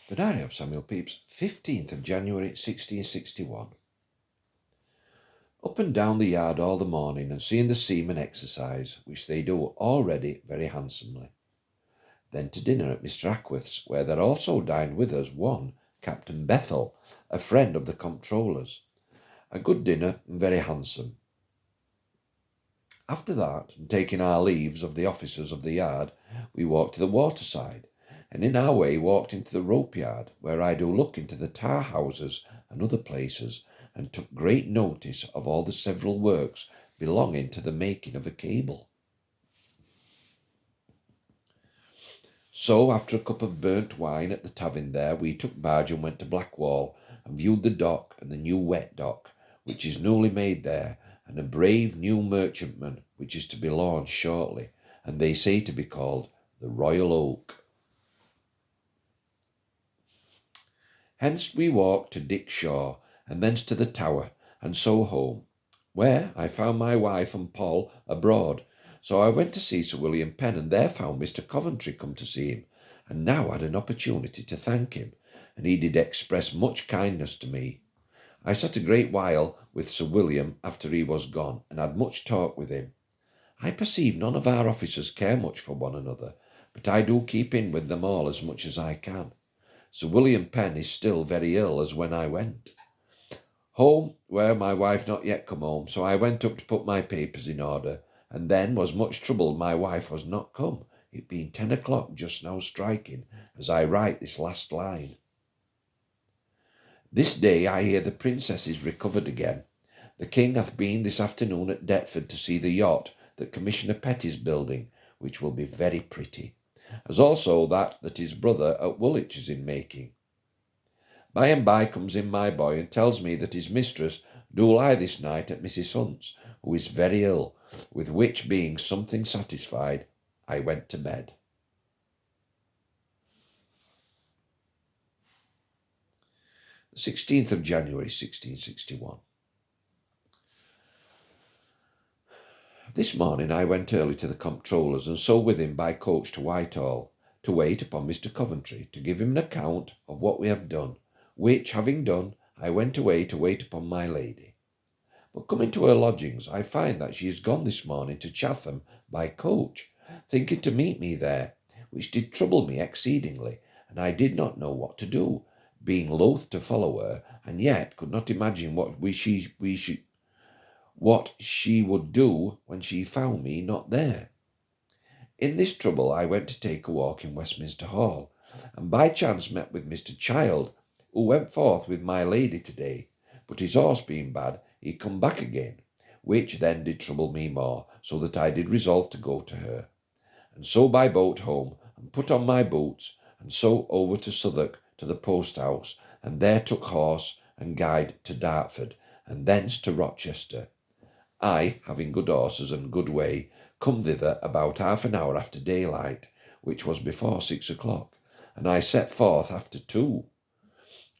The Diary of Samuel Pepys, 15th of January 1661. Up and down the yard all the morning and seeing the seamen exercise, which they do already very handsomely. Then to dinner at Mr. Ackworth's, where there also dined with us one Captain Bethel, a friend of the comptroller's. A good dinner and very handsome. After that, and taking our leaves of the officers of the yard, we walked to the waterside, and in our way walked into the rope yard, where I do look into the tar houses and other places, and took great notice of all the several works belonging to the making of a cable. So, after a cup of burnt wine at the tavern there, we took barge and went to Blackwall, and viewed the dock and the new wet dock, which is newly made there, and a brave new merchantman, which is to be launched shortly, and they say to be called the Royal Oak. Hence we walked to Dick Shaw, and thence to the Tower, and so home, where I found my wife and Paul abroad. So I went to see Sir William Penn, and there found Mr. Coventry come to see him, and now had an opportunity to thank him, and he did express much kindness to me. I sat a great while with Sir William after he was gone, and had much talk with him. I perceive none of our officers care much for one another, but I do keep in with them all as much as I can. Sir William Penn is still very ill as when I went. Home, where my wife not yet come home, so I went up to put my papers in order, and then was much troubled my wife was not come, it being 10 o'clock just now striking, as I write this last line. This day I hear the princess is recovered again. The king hath been this afternoon at Deptford to see the yacht that Commissioner Pepys is building, which will be very pretty, as also that his brother at Woolwich is in making. By and by comes in my boy and tells me that his mistress do lie this night at Mrs. Hunt's, who is very ill, with which being something satisfied, I went to bed. The 16th of January 1661. This morning I went early to the comptroller's, and so with him by coach to Whitehall, to wait upon Mr. Coventry, to give him an account of what we have done, which, having done, I went away to wait upon my lady. But coming to her lodgings, I find that she is gone this morning to Chatham by coach, thinking to meet me there, which did trouble me exceedingly, and I did not know what to do, being loath to follow her, and yet could not imagine what she would do when she found me not there. In this trouble I went to take a walk in Westminster Hall, and by chance met with Mr. Child, who went forth with my lady today, but his horse being bad, he come back again, which then did trouble me more, so that I did resolve to go to her. And so by boat home, and put on my boots, and so over to Southwark to the post-house, and there took horse and guide to Dartford, and thence to Rochester. I, having good horses and good way, come thither about half an hour after daylight, which was before 6 o'clock, and I set forth after 2,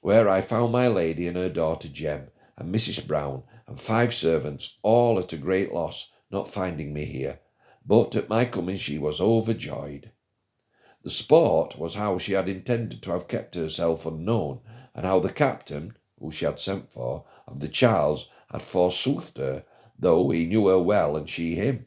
where I found my lady and her daughter Jem, and Mrs. Brown, and 5 servants, all at a great loss, not finding me here, but at my coming she was overjoyed. The sport was how she had intended to have kept herself unknown, and how the captain, who she had sent for, of the Charles, had forsoothed her, though he knew her well and she him.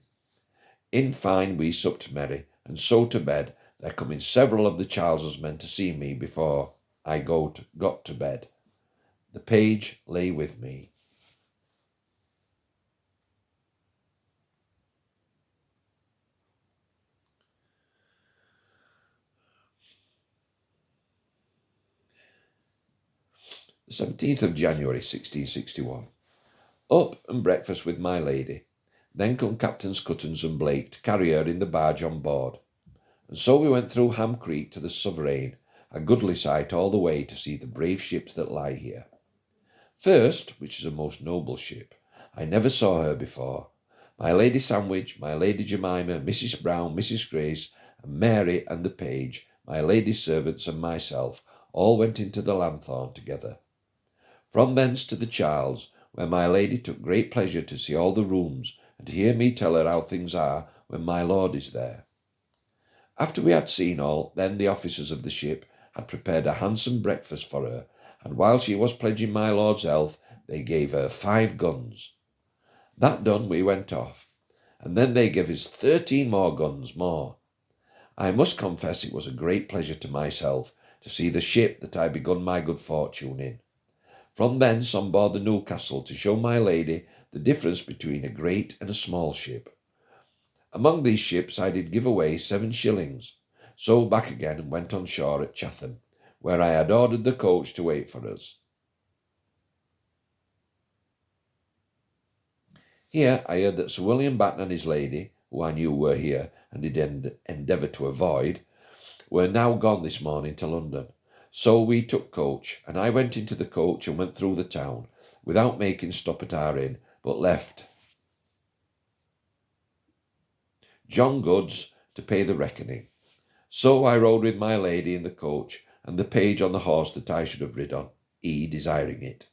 In fine, we supped merry, and so to bed, there coming several of the Charles's men to see me before I got to bed. The page lay with me. The 17th of January 1661. Up and breakfast with my lady. Then come Captains Cuttons and Blake to carry her in the barge on board. And so we went through Ham Creek to the Sovereign, a goodly sight all the way to see the brave ships that lie here. First, which is a most noble ship, I never saw her before. My Lady Sandwich, my Lady Jemima, Mrs. Brown, Mrs. Grace, and Mary and the page, my lady's servants and myself, all went into the lanthorn together. From thence to the Charles, where my lady took great pleasure to see all the rooms, and to hear me tell her how things are when my lord is there. After we had seen all, then the officers of the ship, had prepared a handsome breakfast for her, and while she was pledging my lord's health, they gave her 5 guns. That done, we went off, and then they gave us 13 more guns more. I must confess it was a great pleasure to myself to see the ship that I begun my good fortune in. From thence on board the Newcastle to show my lady the difference between a great and a small ship. Among these ships I did give away 7 shillings, so back again and went on shore at Chatham, where I had ordered the coach to wait for us. Here I heard that Sir William Batten and his lady, who I knew were here and did endeavour to avoid, were now gone this morning to London. So we took coach, and I went into the coach and went through the town, without making stop at our inn, but left John Goods to pay the reckoning. So I rode with my lady in the coach, and the page on the horse that I should have rid on, he desiring it.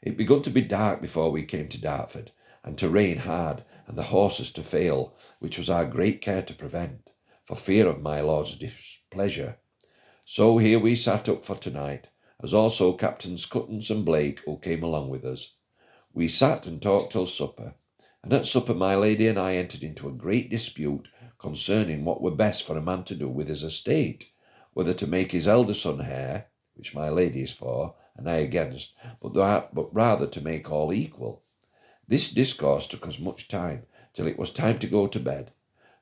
It begun to be dark before we came to Dartford, and to rain hard, and the horses to fail, which was our great care to prevent, for fear of my lord's displeasure. So here we sat up for tonight, as also Captains Cuttance and Blake, who came along with us. We sat and talked till supper, and at supper my lady and I entered into a great dispute concerning what were best for a man to do with his estate, whether to make his elder son heir, which my lady is for, and I against, but rather to make all equal. This discourse took us much time, till it was time to go to bed.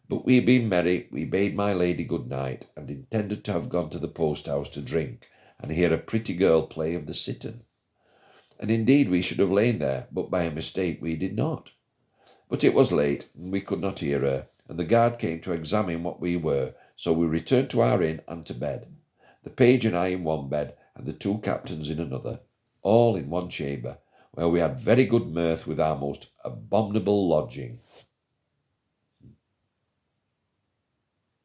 But we being merry, we bade my lady good night, and intended to have gone to the post-house to drink, and hear a pretty girl play of the Citten. And indeed we should have lain there, but by a mistake we did not. But it was late, and we could not hear her, and the guard came to examine what we were, so we returned to our inn and to bed, the page and I in one bed, and the 2 captains in another, all in one chamber, where we had very good mirth with our most abominable lodging.